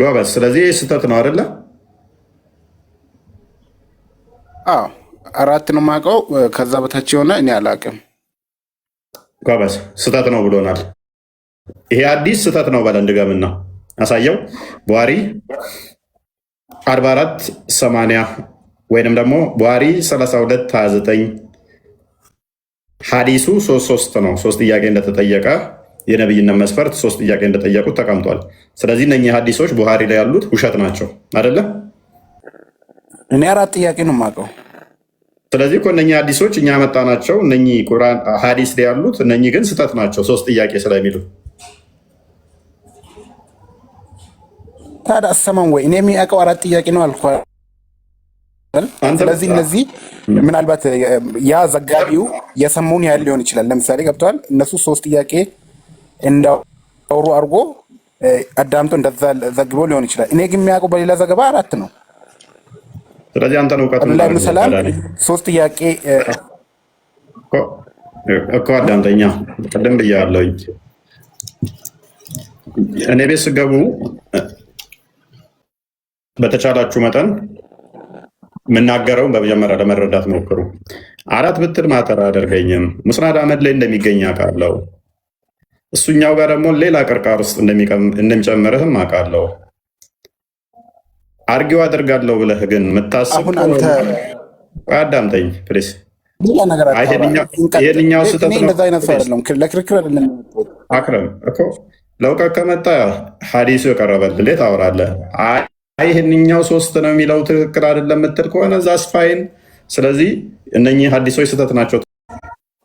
ጎበዝ። ስለዚህ ስህተት ነው አይደለ? አዎ 4 ነው የማውቀው። ከዛ በታች የሆነ እኔ አላውቅም። ጎበዝ፣ ስህተት ነው ብሎናል። ይሄ አዲስ ስህተት ነው በለን ድገምና አሳየው። ቡሃሪ 4480 ወይንም ደግሞ ቡሃሪ 3229 ሀዲሱ 33 ነው። 3 ጥያቄ እንደተጠየቀ የነብይነት መስፈርት 3 ጥያቄ እንደጠየቁት ተቀምጧል። ስለዚህ እነኚህ ሀዲሶች ቡሃሪ ላይ ያሉት ውሸት ናቸው አይደለም? እኔ 4 ጥያቄ ነው የማውቀው። ስለዚህ እኮ እነኚህ ሀዲሶች እኛ ያመጣናቸው እነኚህ ቁርአን ሀዲስ ላይ ያሉት እነኚህ ግን ስህተት ናቸው 3 ጥያቄ ስለሚሉ። ታዲያ አሰማም ወይ? እኔ የሚያውቀው 4 ጥያቄ ነው አልኳል። ስለዚህ እነዚህ ምናልባት ያ ዘጋቢው የሰሙን ያህል ሊሆን ይችላል። ለምሳሌ ገብተዋል እነሱ 3 ጥያቄ እንዳወሩ አድርጎ አዳምጦ እንደዛ ዘግቦ ሊሆን ይችላል። እኔ ግን የሚያውቀው በሌላ ዘገባ 4 ነው። ስለዚህ አንተን እውቀት ላይ ሰላም 3 ጥያቄ እኮ አዳምጠኛ። ቅድም ብያለሁኝ እኔ ቤት ስገቡ በተቻላችሁ መጠን የምናገረውን በመጀመሪያ ለመረዳት ሞክሩ። 4 ብትል ማተር አደርገኝም ሙስናድ አመድ ላይ እንደሚገኝ አውቃለሁ። እሱኛው ጋር ደግሞ ሌላ ቅርቃር ውስጥ እንደሚጨምርህም አውቃለሁ። አርጊው አደርጋለሁ ብለህ ግን የምታስብ አዳምጠኝ ፕሊስ። ይሄንኛው ስህተት ነው። አክረም እኮ ለእውቀት ከመጣ ሀዲሱ የቀረበልህ ሌት ታወራለህ። ይህንኛው 3 ነው የሚለው ትክክል አይደለም የምትል ከሆነ ዛስ ፋይን። ስለዚህ እነኚህ ሀዲሶች ስህተት ናቸው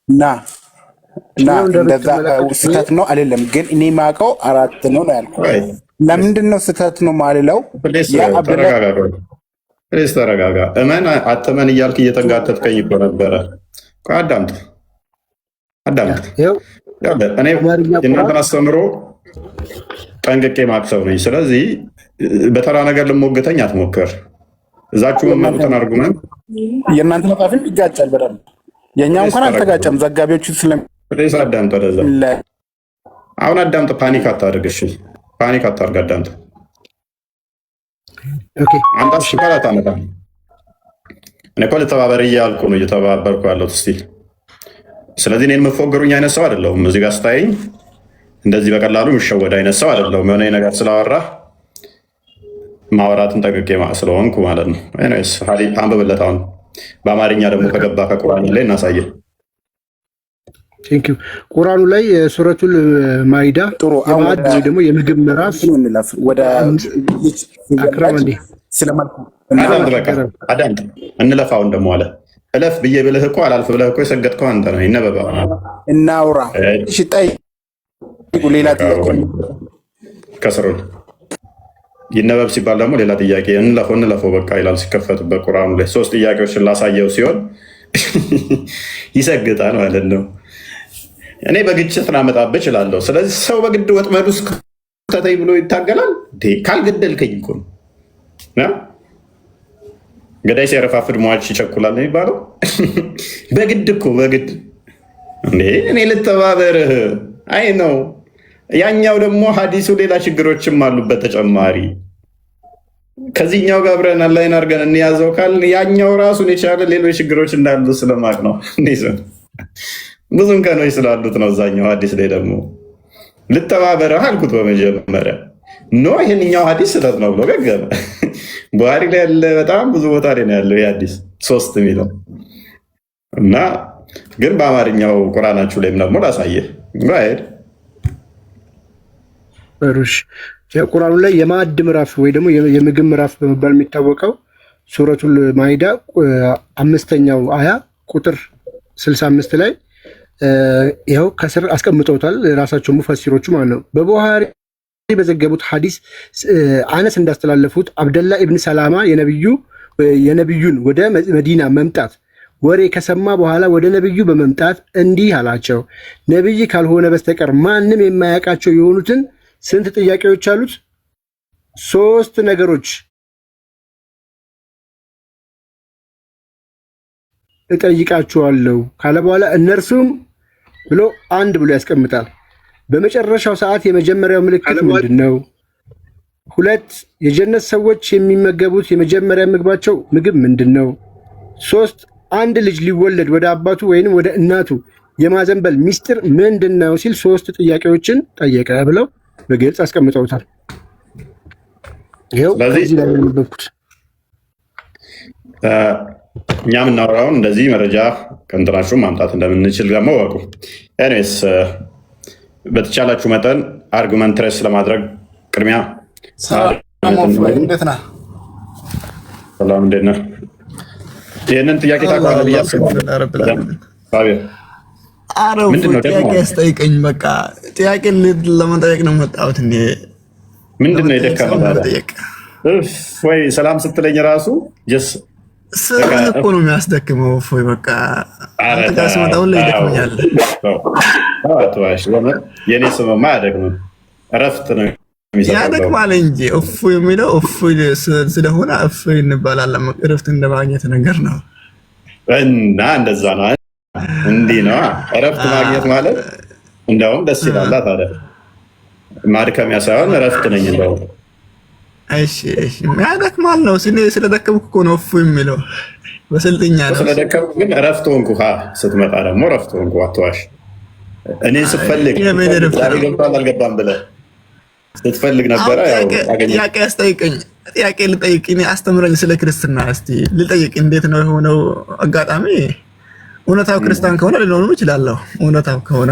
እና እንደዛ ስህተት ነው አይደለም። ግን እኔ የማውቀው 4 ነው ያልኩት። ለምንድን ነው ስህተት ነው ማልለው? ተረጋጋ። እመን አትመን እያልክ እየተንጋተትከኝ እኮ ነበረ። አዳምጥ። እኔ የእናንተን አስተምሮ ጠንቅቄ ማቅሰብ ነኝ። ስለዚህ በተራ ነገር ልሞግተኝ አትሞክር። እዛችሁ መመጡትን አርጉመንት የእናንተ መጽሐፍም ይጋጫል በደምብ። የእኛ እንኳን አልተጋጨም። ዘጋቢዎቹ አዳምጥ። ወደዛ አሁን አዳምጥ። ፓኒክ አታድርግ። እሺ ፓኒክ አታድርግ። አዳምጥ። አንተ ሽካላት አመጣ። እኔ እኮ ልተባበር እያልኩ ነው እየተባበርኩ ያለሁት ስቲል። ስለዚህ እኔን የምትፎግሩኝ አይነት ሰው አይደለሁም። እዚህ ጋር ስታይኝ እንደዚህ በቀላሉ የሚሸወድ አይነት ሰው አይደለሁም። የሆነ ነገር ስላወራ ማውራትን ጠቅቄ ስለሆንኩ ማለት ነው። ኤኒዌይስ አንብብለት። አሁን በአማርኛ ደግሞ ከገባ ከቁርአን ላይ እናሳየን። ቴንክ ዩ። ቁርአኑ ላይ ሱረቱል ማኢዳ የማዕድ ደግሞ የምግብ ምዕራፍ አዳምጥ። እንለፋውን ደግሞ አለ እለፍ ብዬ ብልህ እኮ አላልፍ ብለህ እኮ የሰገጥከው አንተ ነው። ይነበባ እናውራ ሽጣይ ሌላ ጥያቄ ከስሩን ይነበብ ሲባል ደግሞ ሌላ ጥያቄ እንለፈው በቃ ይላል ሲከፈትበት ቁርአኑ ላይ 3 ጥያቄዎችን ላሳየው ሲሆን ይሰግጣል ማለት ነው። እኔ በግጭት ላመጣብህ እችላለሁ። ስለዚህ ሰው በግድ ወጥመድ ውስጥ ከተይ ብሎ ይታገላል። ካልገደልከኝ እኮ ነው። ገዳይ ሲያረፋፍድ ሟች ይቸኩላል የሚባለው። በግድ እኮ በግድ እኔ ልተባበርህ አይ ነው። ያኛው ደግሞ ሀዲሱ ሌላ ችግሮችም አሉበት ተጨማሪ። ከዚህኛው ጋር አብረን አላይን አድርገን እንያዘው ካል ያኛው ራሱን የቻለ ሌሎች ችግሮች እንዳሉ ስለማቅ ነው። ብዙም ከኖች ስላሉት ነው። እዛኛው ሀዲስ ላይ ደግሞ ልተባበረህ አልኩት በመጀመሪያ ኖ ይህንኛው ሀዲስ ስህተት ነው ብሎ ገገመ። ቡሃሪ ላይ ያለ በጣም ብዙ ቦታ ላይ ነው ያለው የሀዲስ 3 የሚለው እና ግን በአማርኛው ቁርአናችሁ ላይም ደግሞ ላሳየህ ራይድ ቁርአኑ ላይ የማዕድ ምዕራፍ ወይ ደግሞ የምግብ ምዕራፍ በመባል የሚታወቀው ሱረቱል ማኢዳ 5ኛው አያ ቁጥር 65 ላይ ይኸው ከስር አስቀምጠውታል ራሳቸው ሙፈሲሮቹ ማለት ነው። በቡሃሪ በዘገቡት ሐዲስ አነስ እንዳስተላለፉት አብደላ ኢብን ሰላማ የነብዩን ወደ መዲና መምጣት ወሬ ከሰማ በኋላ ወደ ነብዩ በመምጣት እንዲህ አላቸው፣ ነብይ ካልሆነ በስተቀር ማንም የማያውቃቸው የሆኑትን ስንት ጥያቄዎች አሉት? 3 ነገሮች እጠይቃችኋለሁ ካለ በኋላ እነርሱም ብሎ 1 ብሎ ያስቀምጣል። በመጨረሻው ሰዓት የመጀመሪያው ምልክት ምንድን ነው? 2 የጀነት ሰዎች የሚመገቡት የመጀመሪያ ምግባቸው ምግብ ምንድን ነው? 3 አንድ ልጅ ሊወለድ ወደ አባቱ ወይንም ወደ እናቱ የማዘንበል ሚስጥር ምንድን ነው ሲል 3 ጥያቄዎችን ጠየቀ ብለው በግልጽ አስቀምጠውታል። ይኸው ከዚህ ላይ ያነበብኩት። እኛ የምናወራውን እንደዚህ መረጃ ከእንትናችሁ ማምጣት እንደምንችል ደግሞ ወቁ። ኤኒዌይስ በተቻላችሁ መጠን አርጉመንትሬስ ለማድረግ ቅድሚያ እንዴት ነህ? ሰላም እንዴት ነህ? ይህንን ጥያቄ ታውቀዋለህ ብዬ አስባለሁ። ጥያቄ ያስጠይቀኝ። በቃ ጥያቄ ለመጠየቅ ነው መጣሁት። ምንድን ነው የደከመህ ወይ? ሰላም ስትለኝ ራሱ ስልህ እኮ ነው የሚያስደክመው። እፎይ በቃ አንተ ጋር ስመጣ ሁሌ ይደክመኛል። የኔ ስምማ አያደክምም፣ እረፍት ነው የሚሰጠው። ያደክማል እንጂ እፎይ የሚለው እፎይ ስለሆነ እፎይ እንባላለን። እረፍት እንደማግኘት ነገር ነው እና እንደዛ ነው። እንዲህ ነው እረፍት ማግኘት ማለት። እንደውም ደስ ይላል ታዲያ። ማድከሚያ ሳይሆን እረፍት ነኝ እንደውም። እሺ ያደክማል ነው። ስለደከምኩ እኮ ነው እፎይ የሚለው በስልጥኛ ነው። ስለደከምኩ ግን እረፍት ሆንኩ። ስትመጣ ደግሞ እረፍት ሆንኩ። አትዋሽ። እኔ ስትፈልግ ገብቷል አልገባም ብለህ ስትፈልግ ነበረ። ጥያቄ አስጠይቀኝ። ጥያቄ ልጠይቅ። አስተምረኝ ስለ ክርስትና እስቲ ልጠይቅ። እንዴት ነው የሆነው? አጋጣሚ እውነታው ክርስቲያን ከሆነ ልንሆኑ ይችላለሁ። እውነታው ከሆነ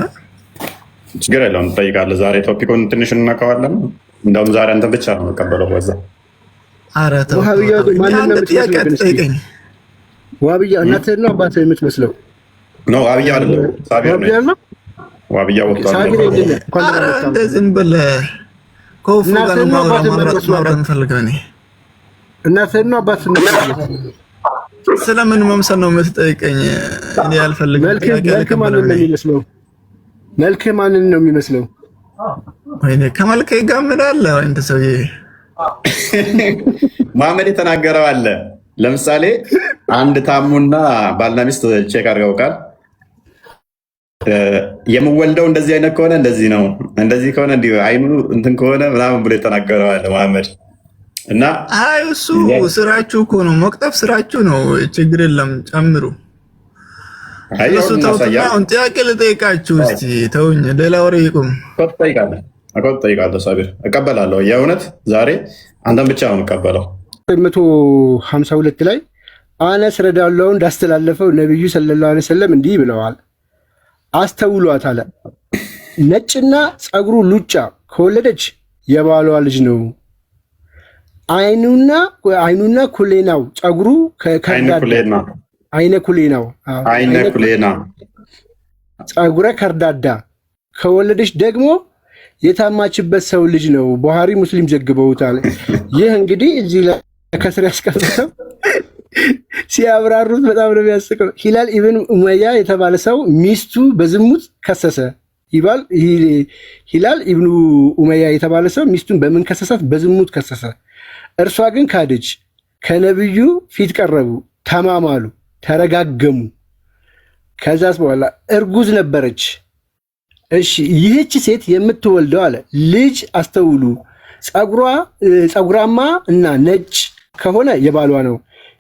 ችግር የለውም፣ ትጠይቃለህ። ዛሬ ቶፒኩን ትንሽ እናውቀዋለን። እንደውም ዛሬ አንተ ብቻ ነው የምቀበለው። በዛ ኧረ ተው ጥያቄ አትጠይቀኝ። ዋብያ እናትህን ነው አባትህን የምትመስለው? ዋብያ አይደለም ሳቢር ነው። ዋብያ ወጥቷል። ዝም ብለህ ከወፉ ጋር ማውራት የምፈልገው እኔ። እናትህን ነው አባትህን ነው? ስለምን መምሰል ነው የምትጠይቀኝ? እኔ አልፈልግም። መልክህ ማንን ነው የሚመስለው? መልክህ ማንን ነው የሚመስለው? ወይኔ ከመልክ ጋር ምን አለ? አንተ ሰውዬ መሐመድ የተናገረው አለ። ለምሳሌ አንድ ታሙና ባልና ሚስት ቼክ አድርገው ቃል የምወልደው እንደዚህ አይነት ከሆነ እንደዚህ ነው፣ እንደዚህ ከሆነ እንዲህ አይኑ እንትን ከሆነ ምናምን ብሎ የተናገረው አለ መሐመድ። እና እሱ ስራችሁ እኮ ነው፣ መቅጠፍ ስራችሁ ነው። ችግር የለም ጨምሩ። እሱ ተውትና ጥያቄ ልጠይቃችሁ እስቲ። ተውኝ፣ ሌላ ወሬ ይቁም። ጠይቃለሁ ሳቢር፣ እቀበላለሁ። የእውነት ዛሬ አንተን ብቻ ነው የምቀበለው። 152 ላይ አነስ ረዳለው እንዳስተላለፈው ነቢዩ ሰለላሁ ዐለይሂ ወሰለም እንዲህ ብለዋል፣ አስተውሏት አለ። ነጭና ፀጉሩ ሉጫ ከወለደች የባሏ ልጅ ነው። አይኑና ኩሌናው ፀጉሩ አይነ ኩሌና ፀጉረ ከርዳዳ ከወለደች ደግሞ የታማችበት ሰው ልጅ ነው። ቡሃሪ ሙስሊም ዘግበውታል። ይህ እንግዲህ እዚህ ላይ ከስር ያስቀምጠው ሲያብራሩት በጣም ነው የሚያስቀው። ሂላል ኢብን ኡመያ የተባለ ሰው ሚስቱ በዝሙት ከሰሰ ይባል። ሂላል ኢብኑ ኡመያ የተባለ ሰው ሚስቱን በምን ከሰሳት? በዝሙት ከሰሰ። እርሷ ግን ካደች። ከነብዩ ፊት ቀረቡ፣ ተማማሉ፣ ተረጋገሙ። ከዛስ በኋላ እርጉዝ ነበረች። እሺ ይህች ሴት የምትወልደው አለ ልጅ አስተውሉ፣ ፀጉራማ እና ነጭ ከሆነ የባሏ ነው።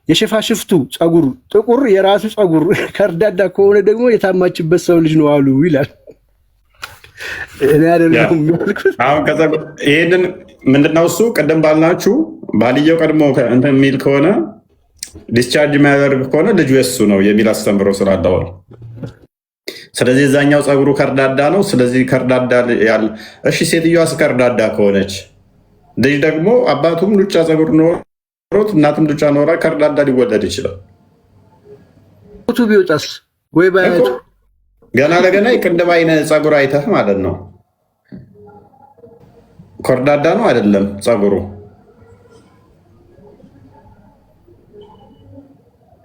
የሽፋሽፍቱ ፀጉር ጥቁር፣ የራሱ ፀጉር ከርዳዳ ከሆነ ደግሞ የታማችበት ሰው ልጅ ነው አሉ ይላል። ይህንን ምንድነው እሱ ቅድም ባልናችሁ ባልየው ቀድሞ እንትን የሚል ከሆነ ዲስቻርጅ የሚያደርግ ከሆነ ልጁ የሱ ነው የሚል አስተምሮ ስላለው ነው። ስለዚህ እዛኛው ፀጉሩ ከርዳዳ ነው። ስለዚህ ከርዳዳ ያለ እሺ፣ ሴትዮዋስ ከርዳዳ ከሆነች ልጅ ደግሞ አባቱም ሉጫ ፀጉር ኖሮት እናቱም ሉጫ ኖራ ከርዳዳ ሊወለድ ይችላል። ቱ ቢወጣስ ወይ ባያቱ ገና ለገና የቅንድብ አይነት ፀጉር አይተህ ማለት ነው። ከርዳዳ ነው አይደለም ፀጉሩ።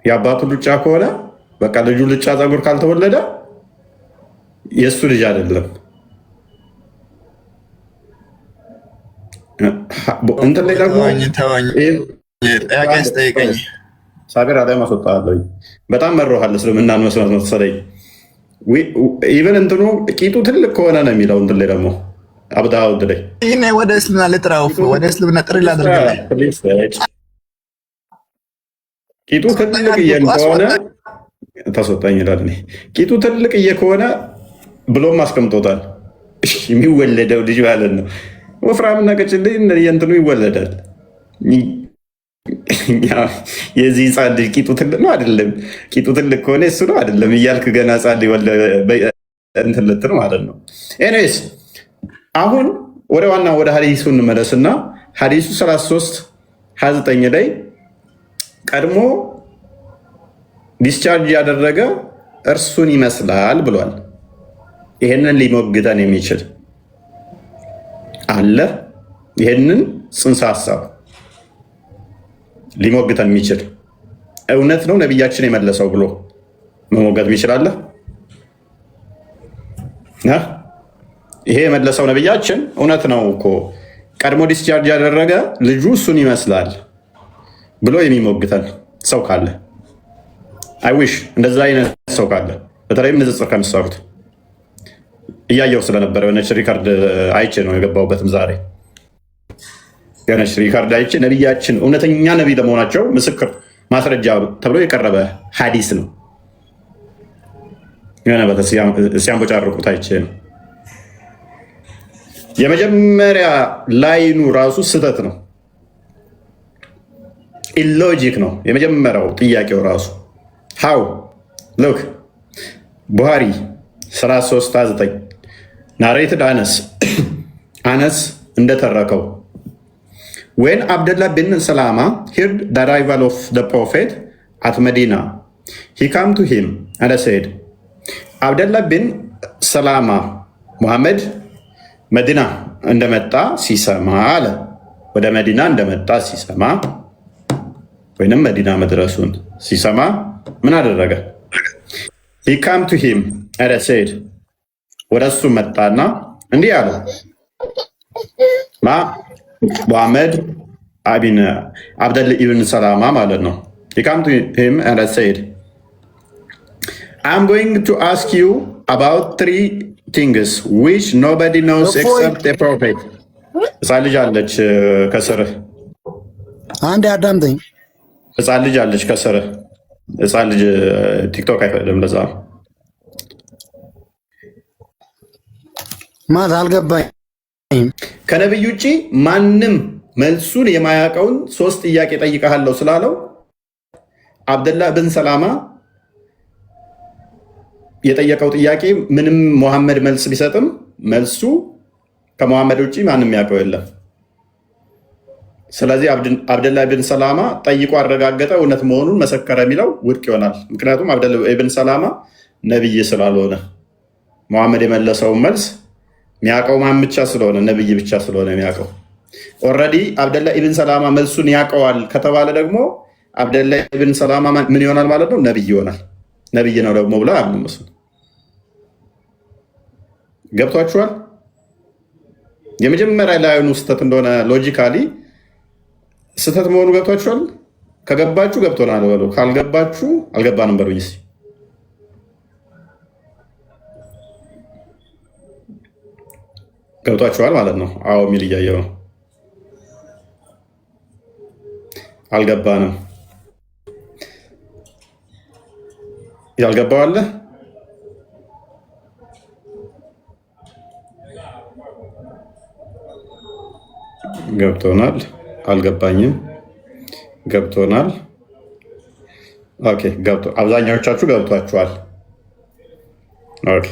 የአባቱ ሉጫ ከሆነ በቃ ልጁ ሉጫ ፀጉር ካልተወለደ የእሱ ልጅ አይደለም። እንትን ላይ ደግሞ ሳቢር አላይ ማስወጣለኝ በጣም መሮሃል። እስልምናን መስማት መሰለኝ። ኢቨን እንትኑ ቂጡ ትልቅ ከሆነ ነው የሚለው። እንትን ላይ ደግሞ አቡ ዳውድ ላይ ይሄኔ ወደ እስልምና ልጥራው፣ ወደ እስልምና ጥሪ ላድርግልህ። ቂጡ ትልቅዬ ከሆነ ተሰጣኝ ይላል። ቂጡ ትልቅዬ ከሆነ ብሎም አስቀምጦታል። የሚወለደው ልጅ ማለት ነው። ወፍራምና ቀጭን የእንትኑ ይወለዳል። የዚህ ህፃን ልጅ ቂጡ ትልቅ ነው አይደለም? ቂጡ ትልቅ ከሆነ እሱ ነው አይደለም እያልክ ገና ህፃን እንትን ልትል ማለት ነው። ኤኒዌይስ አሁን ወደ ዋና ወደ ሀዲሱ እንመለስና ሀዲሱ 33:29 ላይ ቀድሞ ዲስቻርጅ ያደረገ እርሱን ይመስላል ብሏል። ይሄንን ሊሞግተን የሚችል አለ? ይሄንን ጽንሰ ሀሳብ ሊሞግተን የሚችል እውነት ነው ነቢያችን የመለሰው ብሎ መሞገት ይችላል? ይሄ የመለሰው ነቢያችን እውነት ነው እኮ ቀድሞ ዲስቻርጅ ያደረገ ልጁ እሱን ይመስላል ብሎ የሚሞግተን ሰው ካለ አይዊሽ እንደዛ አይነት ሰው ካለ በተለይም ንጽጽር ከምሰሩት እያየው ስለነበረ የሆነች ሪካርድ አይቼ ነው የገባሁበትም ዛሬ የሆነች ሪካርድ አይቼ ነቢያችን እውነተኛ ነቢይ ለመሆናቸው ምስክር ማስረጃ ተብሎ የቀረበ ሀዲስ ነው። የሆነ ሲያንቦጫርቁት አይቼ ነው። የመጀመሪያ ላይኑ ራሱ ስህተት ነው፣ ኢሎጂክ ነው። የመጀመሪያው ጥያቄው ራሱ ሃው ሎክ ቡሃሪ 33:9 ናሬትድ አነስ እንደተረከው when Abdullah bin Salama heard the arrival of the prophet at Medina, he came to him and said, Abdullah bin Salama ሙሐመድ መዲና እንደመጣ ሲሰማ አለ። ወደ መዲና እንደመጣ ሲሰማ ወይንም መዲና መድረሱን ሲሰማ ምን አደረገ? he came to him and said, ወደ እሱ መጣና እንዲህ አለው ሙሐመድ አብደል ኢብን ሰላማ ማለት ነው። he came to him and said, I'm going to ask you about 3 things which nobody knows except the prophet. ህፃን ልጅ አለች ከስርህ፣ አንድ አዳምጠኝ። ህፃን ልጅ አለች ከስርህ። ህፃን ልጅ ቲክቶክ አይፈቅድም። ለዛ ማለት አልገባኝ። ከነቢይ ውጭ ማንም መልሱን የማያውቀውን 3 ጥያቄ ጠይቀሃለሁ ስላለው አብደላህ ብን ሰላማ የጠየቀው ጥያቄ ምንም ሙሐመድ መልስ ቢሰጥም መልሱ ከሙሐመድ ውጭ ማንም ያውቀው የለም። ስለዚህ አብደላህ ብን ሰላማ ጠይቆ አረጋገጠ፣ እውነት መሆኑን መሰከረ የሚለው ውድቅ ይሆናል። ምክንያቱም አብደላህ ብን ሰላማ ነቢይ ስላልሆነ ሙሐመድ የመለሰውን መልስ የሚያውቀው ማን ብቻ ስለሆነ ነቢይ ብቻ ስለሆነ የሚያውቀው። ኦልሬዲ አብደላህ ኢብን ሰላማ መልሱን ያውቀዋል ከተባለ ደግሞ አብደላህ ኢብን ሰላማ ምን ይሆናል ማለት ነው? ነቢይ ይሆናል። ነቢይ ነው ደግሞ ብለው አያምኑም። እሱ ገብቷችኋል? የመጀመሪያ ላይኑ ስህተት እንደሆነ ሎጂካሊ ስህተት መሆኑ ገብቷችኋል? ከገባችሁ ገብቶናል በሉ፣ ካልገባችሁ አልገባንም በሉ። ይስ ገብቷችኋል ማለት ነው። አዎ የሚል እያየው ነው። አልገባንም። ያልገባው አለ? ገብቶናል። አልገባኝም። ገብቶናል። ኦኬ ገብቶ አብዛኛዎቻችሁ ገብቷችኋል። ኦኬ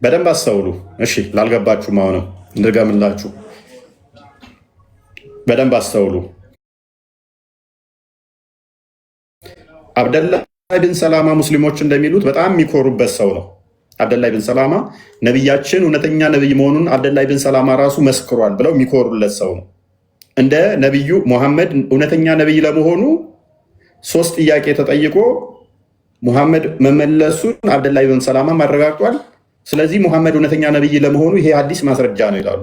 በደንብ አስተውሉ። እሺ ላልገባችሁ አሁንም እንድገምላችሁ በደንብ አስተውሉ። አብደላህ ብን ሰላማ ሙስሊሞች እንደሚሉት በጣም የሚኮሩበት ሰው ነው። አብደላህ ብን ሰላማ ነቢያችን እውነተኛ ነቢይ መሆኑን አብደላህ ብን ሰላማ ራሱ መስክሯል ብለው የሚኮሩለት ሰው ነው። እንደ ነቢዩ ሙሐመድ እውነተኛ ነቢይ ለመሆኑ 3 ጥያቄ ተጠይቆ ሙሐመድ መመለሱን አብደላህ ብን ሰላማ አረጋግጧል። ስለዚህ ሙሐመድ እውነተኛ ነቢይ ለመሆኑ ይሄ አዲስ ማስረጃ ነው ይላሉ።